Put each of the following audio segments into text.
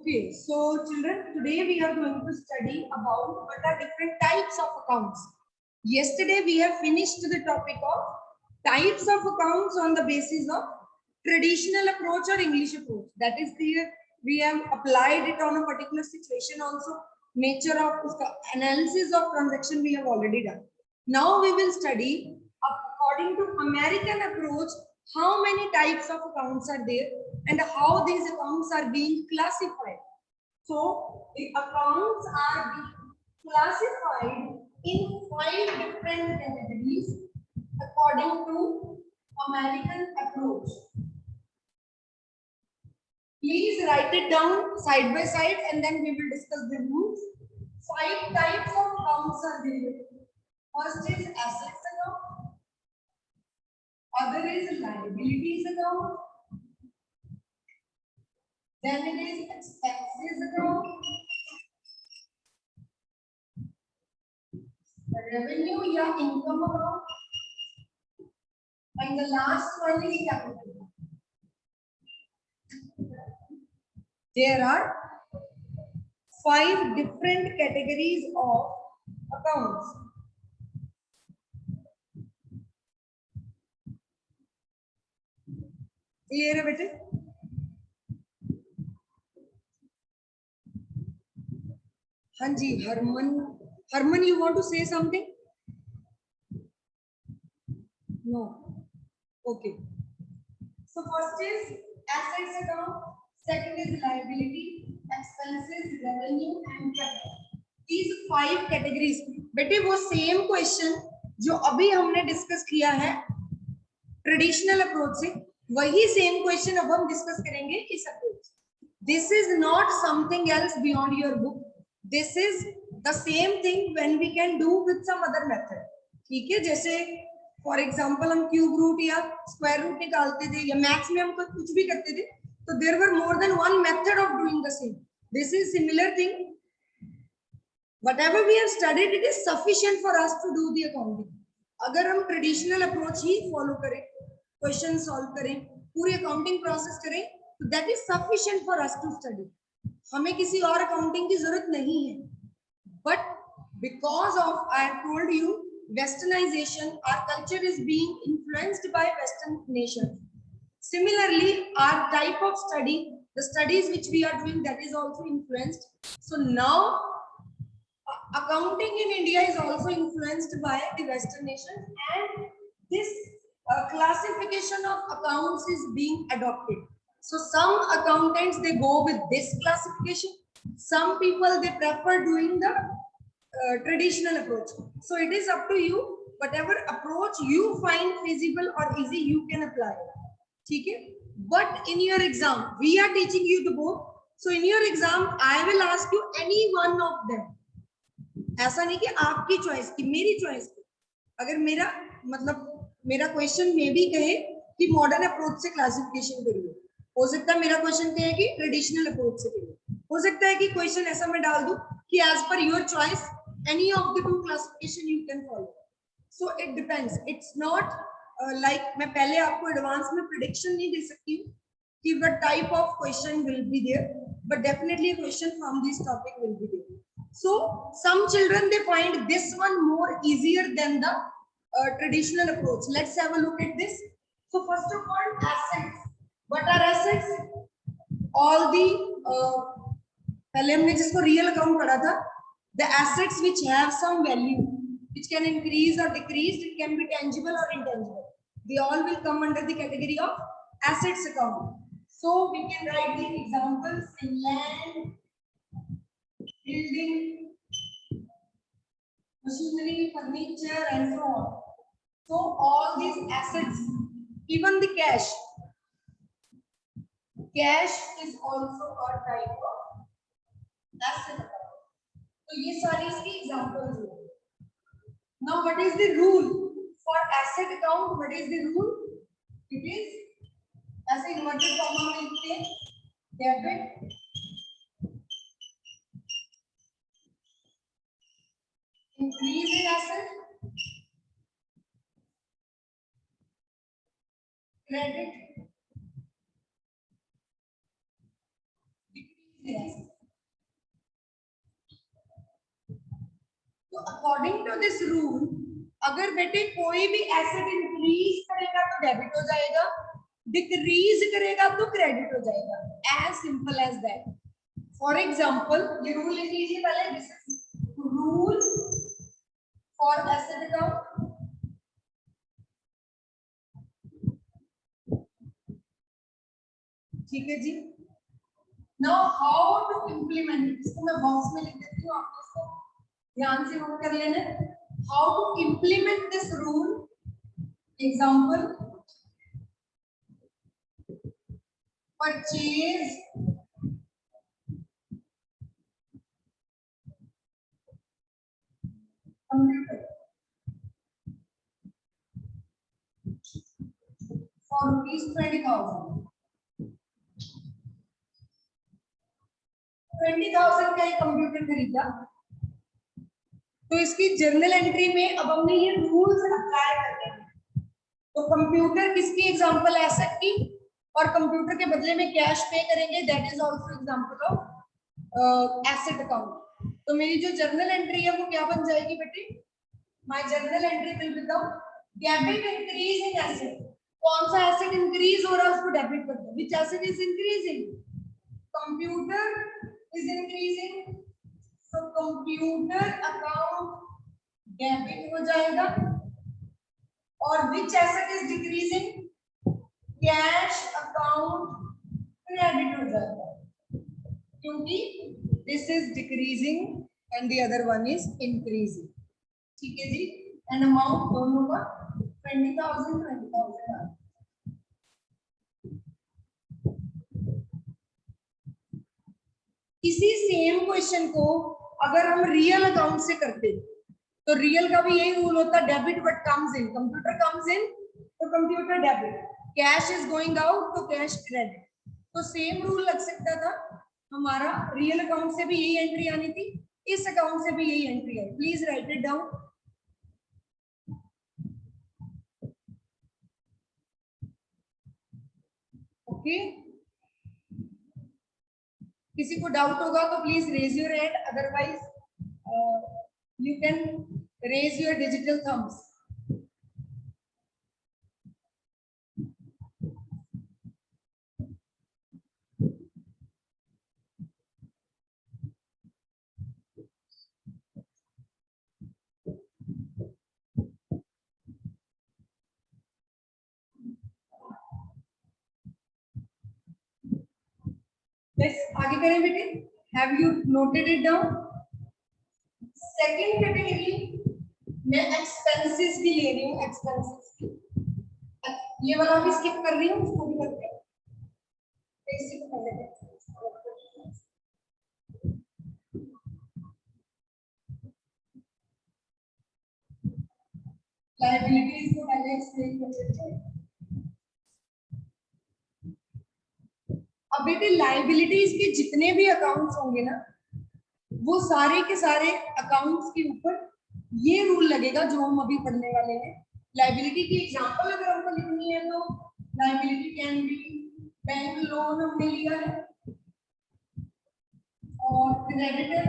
Okay, so children, today we are going to study about what are different types of accounts. Yesterday we have finished the topic of types of accounts on the basis of traditional approach or English approach. That is clear. We have applied it on a particular situation also. Nature of analysis of transaction we have already done. Now we will study according to American approach how many types of accounts are there and how these accounts are being classified. So the accounts are being classified in 5 different categories according to American approach. Please write it down side by side and then we will discuss the rules. 5 types of accounts are there. First is assets account. Other is liabilities account. Then it is expenses account. Revenue or income account. And the last one is capital. There are 5 different categories of accounts. Clear है बेटे? हाँ जी, Harman, you want to say something? No. Okay. So first is assets account, second is liability, expenses, revenue and capital. These 5 categories. बेटे वो same question जो अभी हमने discuss किया है ट्रेडिशनल अप्रोच से, वही सेम क्वेश्चन अब हम डिस्कस करेंगे इस approach. This is not something else beyond your book. This is the same thing when we can do with some other method. ठीक है, जैसे फॉर एग्जांपल हम क्यूब रूट या स्क्वायर रूट निकालते थे या मैथ्स में हम कुछ भी करते थे, तो there were more than one method of doing the same. This is similar thing. Whatever we have studied it is sufficient for us to do the accounting. अगर हम ट्रेडिशनल अप्रोच ही फॉलो करें, क्वेश्चन सॉल्व करें, पूरी accounting process करें, तो that is sufficient for us to study. हमें किसी और अकाउंटिंग की जरूरत नहीं है. But because of I have told you westernization, our culture is being influenced by western nation. Similarly, our type of study, the studies which we are doing, that is also influenced. So now accounting in India is also influenced by the Western nation, and this classification of accounts is being adopted. So some accountants, they go with this classification. Some people, they prefer doing the traditional approach. So it is up to you. Whatever approach you find feasible or easy, you can apply. Okay? But in your exam, we are teaching you the both. So in your exam, I will ask you any one of them. ऐसा नहीं कि आपकी choice की, मेरी choice की. अगर मेरा मतलब मेरा क्वेश्चन में भी कहे कि मॉडर्न अप्रोच से क्लासिफिकेशन करिए, हो सकता है मेरा क्वेश्चन कहे कि ट्रेडिशनल अप्रोच से करिए. हो सकता है कि क्वेश्चन ऐसा मैं डाल दूं कि as per your choice any of the two classification you can follow. So it depends. It's not like मैं पहले आपको एडवांस में प्रेडिक्शन नहीं दे सकती हूँ कि what type of question will be there, but definitely a question from this topic will be there. So some children, they find this one more easier than the traditional approach. Let's have a look at this. So first of all, assets. What are assets? All the पहले हमने जिसको real account पढ़ा था, the assets which have some value, which can increase or decrease, it can be tangible or intangible. They all will come under the category of assets account. So we can write the examples in land, building, machinery, furniture, and so on. So all these assets, even the cash. Cash is also a type of asset account. So ये सारी इसकी examples हैं. Now what is the rule for asset account? What is the rule? It is ऐसे inverted comma में लिखते हैं debit increase in asset, credit decrease तो according to this rule, अगर बेटे कोई भी एसेट इंक्रीज करेगा तो डेबिट हो जाएगा, डिक्रीज करेगा तो क्रेडिट हो जाएगा, as simple as that. For example, ये रूल लिख लीजिए पहले, this is rule for asset account. ठीक है जी। नाउ हाउ टू इम्प्लीमेंट, इसको मैं बॉक्स में लिख देती हूँ, आप इसको ध्यान से नोट कर लेना। How to implement this rule, example, purchase computer for ₹20,000। 20,000 का एक कंप्यूटर खरीदा, तो इसकी जर्नल एंट्री में अब हमने ये रूल्स अप्लाई करने हैं। तो कंप्यूटर किसकी एग्जांपल है, एसेट की, और कंप्यूटर के बदले में कैश पे करेंगे, that is also example of asset account. तो मेरी जो जर्नल एंट्री है वो क्या बन जाएगी बेटे, my journal entry will become debit increase in asset. कौन सा एसेट इंक्रीज हो रहा है उसको डेबिट कर दो, which asset is increasing, computer is increasing, तो कंप्यूटर अकाउंट डेबिट हो जाएगा, और which asset is decreasing, cash account credit हो जाएगा, क्योंकि this is decreasing and the other one is increasing. ठीक है जी। एंड अमाउंट दोनों का 20,000 इसी सेम क्वेश्चन को अगर हम रियल अकाउंट से करते तो रियल का भी यही रूल होता, debit what comes in, computer comes in तो computer debit, cash is going out तो कैश क्रेडिट। तो सेम रूल लग सकता था हमारा, रियल अकाउंट से भी यही एंट्री आनी थी, इस अकाउंट से भी यही एंट्री है। Please write it down. Okay, किसी को डाउट होगा तो please raise your hand, otherwise you can raise your digital thumbs. आगे करें बेटे, have you noted it down. Second category मैं एक्सपेंसेस भी ले रही हूँ, एक्सपेंसेस की, ये वाला भी स्किप कर रही हूँ, उसको भी करते हैं। लायबिलिटीज को पहले एक्सप्लेन कर देते हैं। अब बेटे लायबिलिटीज के जितने भी अकाउंट्स होंगे ना, वो सारे के सारे अकाउंट्स के ऊपर ये रूल लगेगा जो हम अभी पढ़ने वाले हैं। लायबिलिटी की एग्जांपल अगर हमको लिखनी है तो liability can be bank loan हमने लिया है, और creditor,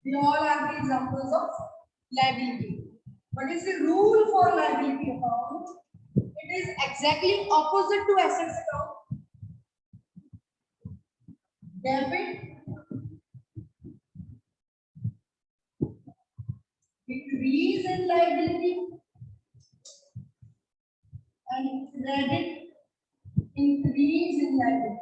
they all are the examples of liability. What is the rule for liability account? It is exactly opposite to assets account. Debit decrease in liability and credit increase in liability.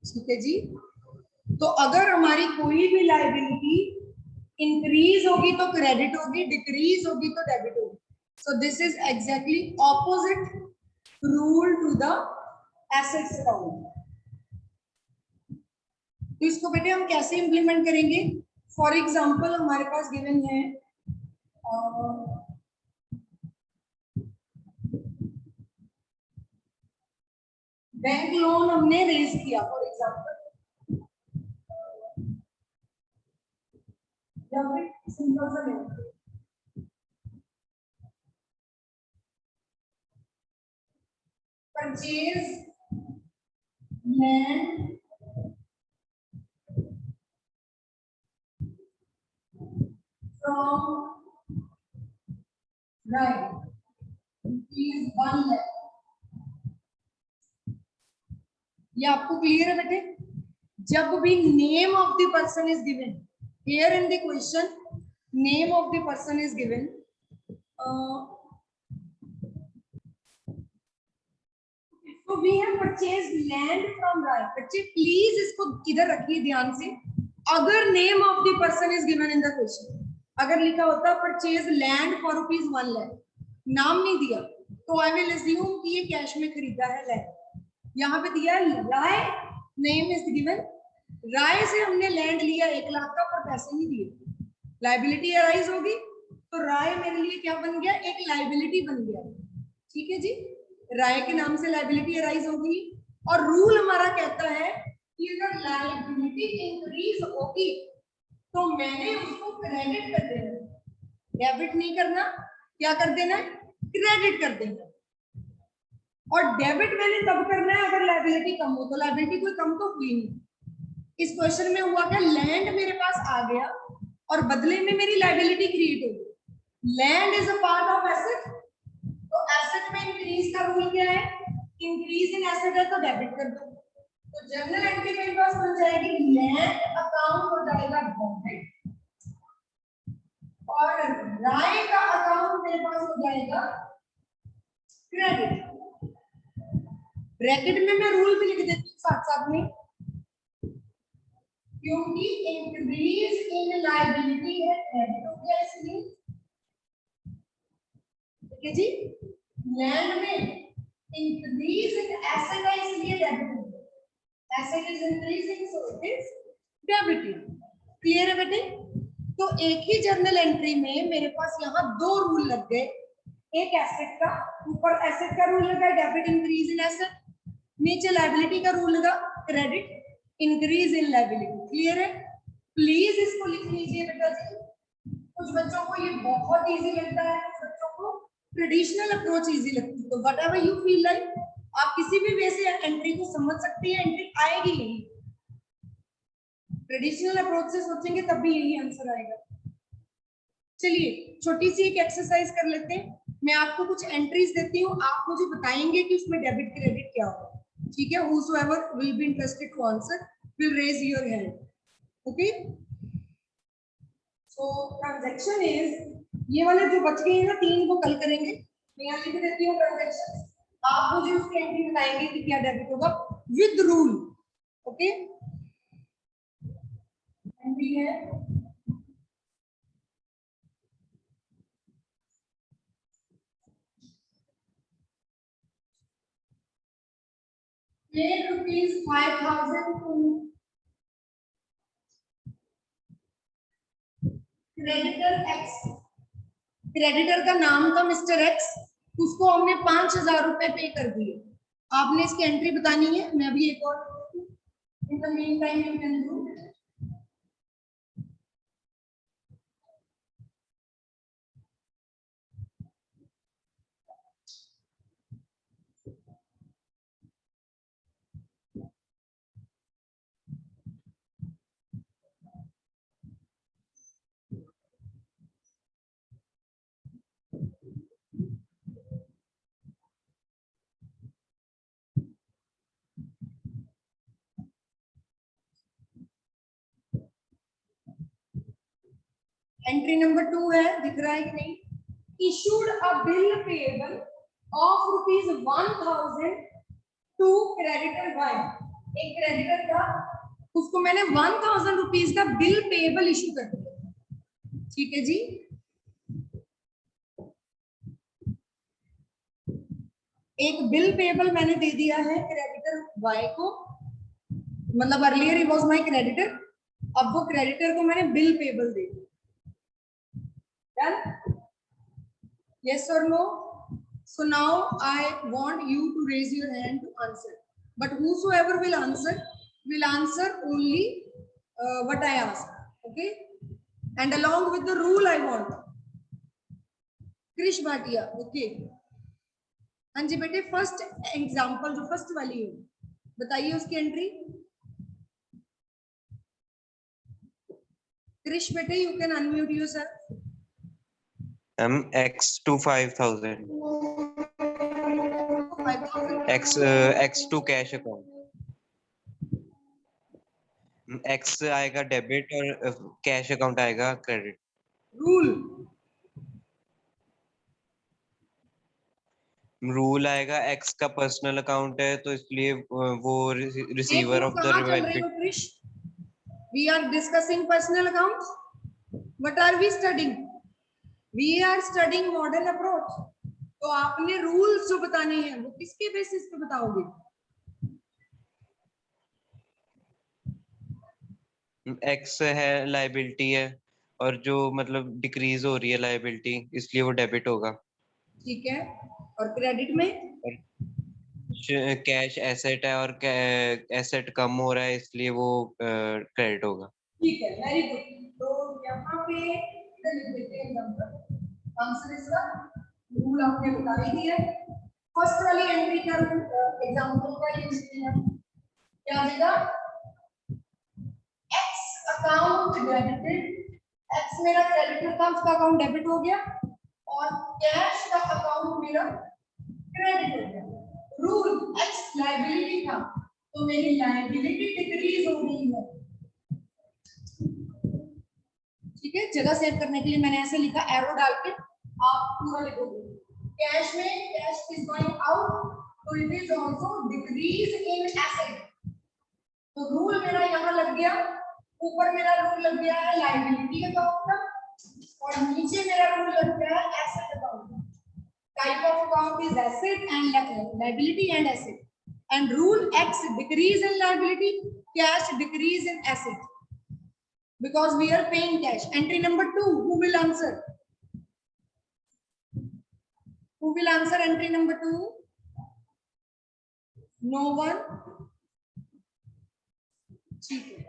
ठीक है जी। तो अगर हमारी कोई भी liability increase होगी तो credit होगी, डिक्रीज होगी तो डेबिट होगी। So this is exactly opposite rule to the assets account. तो इसको बेटे हम कैसे इंप्लीमेंट करेंगे? फॉर एग्जांपल हमारे पास गिवन है बैंक लोन हमने रेज किया, फॉर एग्जांपल डेबिट सिंपल सा लेंगे। Purchase land from right rupees 1 lakh. ये आपको क्लियर है बेटे? जब भी name of the person is given here in the question, name of the person is given, तो we have purchase land from Rai. बच्चे प्लीज इसको इधर रखिए ध्यान से। अगर name of the person is given in the question, अगर लिखा होता purchase land for rupees 1 lakh, नाम नहीं दिया, तो आई विल अज्यूम कि ये कैश में खरीदा है लैंड। यहाँ पे दिया है राय, नेम इज गिवन, राय से हमने लैंड लिया 1 लाख का पर पैसे नहीं दिए, लाइबिलिटी अराइज होगी, तो राय मेरे लिए क्या बन गया? एक लाइबिलिटी बन गया। ठीक है जी, राय के नाम से लाइबिलिटी अराइज होगी। और रूल हमारा कहता है कि अगर लाइबिलिटी इंक्रीज होगी तो मैंने उसको क्रेडिट कर देना, डेबिट नहीं करना, क्या कर देना? क्रेडिट कर देना। और डेबिट मैंने तब करना है अगर लाइबिलिटी कम हो, तो लाइबिलिटी कोई कम तो हुई नहीं। इस क्वेश्चन में हुआ क्या? लैंड मेरे पास आ गया और बदले में मेरी लाइबिलिटी क्रिएट हो गई। Land is a part of asset, तो एसेट में इंक्रीज का रूल क्या है? इंक्रीज इन एसेट है तो डेबिट कर दो। तो जर्नल एंट्री मेरे पास बन जाएगी लैंड अकाउंट हो जाएगा डेबिट, और राय का अकाउंट मेरे पास हो जाएगा क्रेडिट। ब्रैकेट में मैं रूल भी लिख देती हूँ साथ साथ में, क्योंकि इंक्रीज इन लायबिलिटी है क्रेडिट हो गया इसलिए। ठीक है जी, लैंड में इंक्रीज इन एसेट है इसलिए डेबिट हो गया, asset is increasing so it is debited. Clear है बेटे? तो एक ही जर्नल एंट्री में मेरे पास यहाँ 2 रूल लग गए, एक एसेट का, ऊपर एसेट का रूल लगा डेबिट इंक्रीज इन एसेट, नीचे लायबिलिटी का रूल लगा credit increase in liability. Clear है? प्लीज इसको लिख लीजिए बेटा जी। कुछ बच्चों को ये बहुत इजी लगता है, कुछ बच्चों को ट्रेडिशनल अप्रोच इजी लगती है, तो what ever you feel like आप किसी भी वे से एंट्री को समझ सकती है, एंट्री आएगी यही। ट्रेडिशनल अप्रोच से सोचेंगे तब भी यही आंसर आएगा। चलिए छोटी सी एक एक्सरसाइज कर लेते हैं, मैं आपको कुछ एंट्रीज देती हूँ, आप मुझे बताएंगे कि उसमें डेबिट क्रेडिट क्या होगा। ठीक है, whosoever will be interested to answer will raise your hand. Okay, so transaction is, ये वाले जो बच गए हैं ना 3 को कल करेंगे। मैं यहाँ लिख देती हूँ ट्रांजेक्शन, आप मुझे उसकी एंट्री बताएंगे कि क्या डेबिट होगा विद रूल। ओके, एंट्री है ₹5,000 to क्रेडिटर एक्स। क्रेडिटर का नाम था मिस्टर एक्स, उसको हमने 5,000 रुपए पे कर दिए। आपने इसकी एंट्री बतानी है। मैं अभी एक और in the meantime you can do. Entry number 2 है, दिख रहा है कि नहीं? Issued a bill payable of ₹1,000 to creditor Y. एक क्रेडिटर था, उसको मैंने 1,000 रुपीज का बिल पेएबल इशू कर दिया। ठीक है जी, एक बिल पेएबल मैंने दे दिया है क्रेडिटर वाई को, मतलब earlier he was my creditor, अब वो क्रेडिटर को मैंने बिल पेएबल दे दिया। Done? Yes or no? So now I want you to raise your hand to answer. But whosoever will answer only what I ask. Okay? and along with the rule I want. Krish Bhatia, okay. हाँ जी बेटे, first example जो first वाली है बताइए उसकी entry. Krish बेटे, you can unmute yourself. X to 5,000. X to cash account. X आएगा debit और कैश अकाउंट आएगा क्रेडिट। रूल आएगा X का पर्सनल अकाउंट है तो इसलिए वो receiver of the benefit. We are discussing personal accounts. What are we studying? We are studying modern approach. तो आपने रूल्स जो बताने हैं वो किसके बेसिस पे बताओगे? X है लायबिलिटी है और जो मतलब डिक्रीज हो रही है लायबिलिटी इसलिए वो डेबिट होगा। ठीक है, और क्रेडिट में कैश एसेट है और एसेट कम हो रहा है इसलिए वो क्रेडिट होगा। ठीक है, वेरी गुड। तो यहाँ पे इधर लिख देते हैं एग्जांपल। आंसर इसका रूल आपने बता ही दिया। फर्स्ट वाली एंट्री का एग्जांपल का यूज किया, क्या देगा? एक्स अकाउंट डेबिटेड, एक्स मेरा क्रेडिटर था, उसका अकाउंट डेबिट हो गया, और कैश का अकाउंट मेरा क्रेडिट हो गया। रूल एक्स लायबिलिटी था तो मेरी लायबिलिटी डिक्रीज हो गई है। ठीक है, जगह सेव करने के लिए मैंने ऐसे लिखा, एरो डाल के आप पूरा लिखोगे। कैश में कैश इज गोइंग आउट तो it is also decrease in asset. तो रूल मेरा यहाँ लग गया, ऊपर मेरा रूल लग गया है लायबिलिटी अकाउंट का, और नीचे मेरा रूल लग गया है एसेट अकाउंट का। Type of account is asset and liability and asset, and rule x decrease in liability, cash decrease in asset because we are paying cash. Entry number 2, who will answer? Who will answer entry number 2? No one. ठीक है।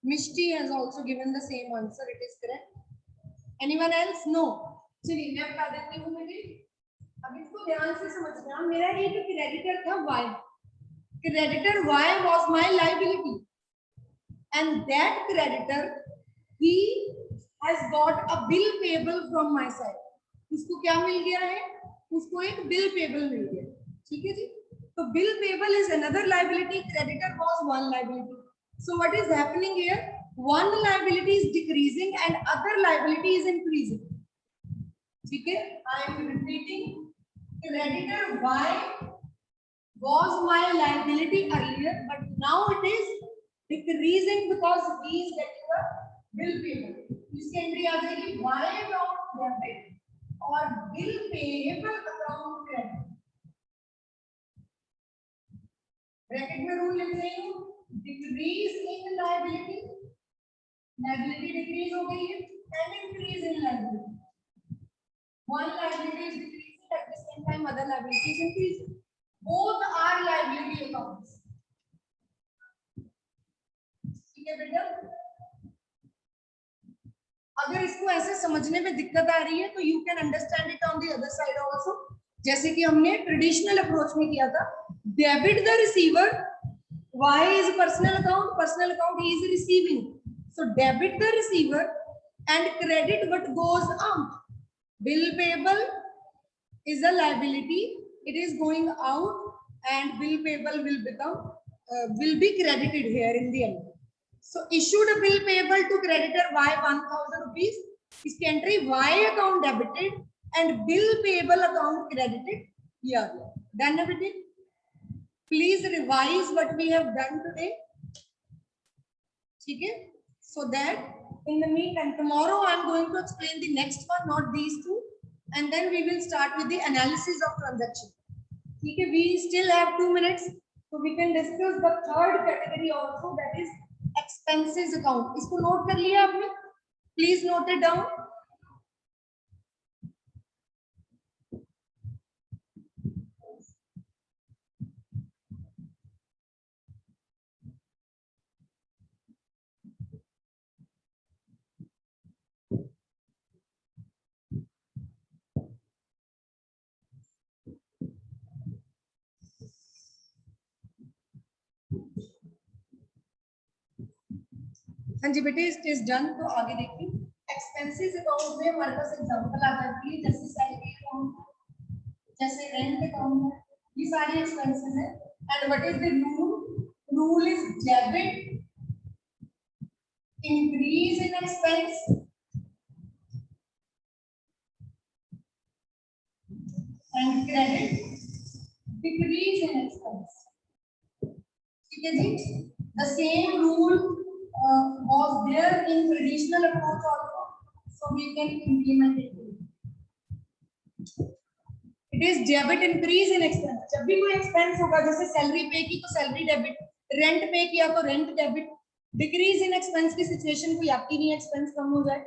Mishti has also given the same answer. It is correct. Anyone else? No. चलिए मैं बता देती हूँ। मेरी अब इसको ध्यान से समझना। मेरा एक क्रेडिटर था Y. Creditor Y was my liability, and that creditor he has got a bill payable from my side. उसको क्या मिल गया है? उसको एक bill payable मिल गया। ठीक है जी। तो bill payable is another liability, creditor was one liability. So what is happening here? One liability is decreasing and other liability is increasing. ठीक है, I am repeating, creditor Y was my liability earlier, but now it is decreasing because he is getting a bill payable. इसकी entry आ जाएगी Y account debit और bill payable account credit। Bracket में rule लिख रही हूँ, decrease in liability, liability decrease हो गई है, and increase in liability. One liability is decreasing, at the same time other liability is increasing. Both are liability accounts. ठीक है बेटा, अगर इसको ऐसे समझने में दिक्कत आ रही है तो you can understand it on the other side also, जैसे कि हमने ट्रेडिशनल अप्रोच में किया था। Debit the receiver, Y is personal account he is receiving, so debit the receiver and credit what goes out. Bill payable is a liability, it is going out, and bill payable will become will be credited here in the end. So issued a bill payable to creditor Y 1000 rupees, इसकी entry Y account debited and bill payable account credited here. Done everything? Please revise what we have done today. ठीक है, so that in the meantime tomorrow I am going to explain the next one, not these two, and then we will start with the analysis of transaction. ठीक है, we still have 2 minutes, so we can discuss the third category also, that is expenses account. इसको note कर लिया आपने? Please note it down. हाँ जी बेटे, it is done. तो आगे देखिए, एक्सपेंसेस अकाउंट में हमारे पास एग्जांपल आ जाती है, जैसे सैलरी अकाउंट, जैसे रेंट अकाउंट, ये सारी एक्सपेंसेस है। And what is the rule is debit increase in expense and credit decrease in expense. ठीक है जी, the same rule was there in traditional approach also, so we can implement it. It is debit increase in expense. जब भी कोई expense होगा, जैसे salary पे की तो सैलरी डेबिट, रेंट पे किया तो rent debit, decrease in expense की सिचुएशन कोई आपकी नहीं, एक्सपेंस कम हो जाए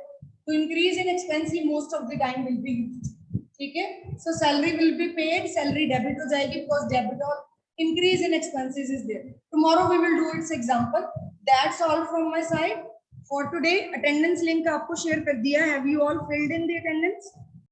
तो increase in expense he most of the time will be used. ठीक है, सो salary will be paid, salary debit हो जाएगी बिकॉज डेबिट और increase in expenses is there. Tomorrow we will do its example. That's all from my side for today. Attendance link आपको share कर दिया. Have you all filled in the attendance?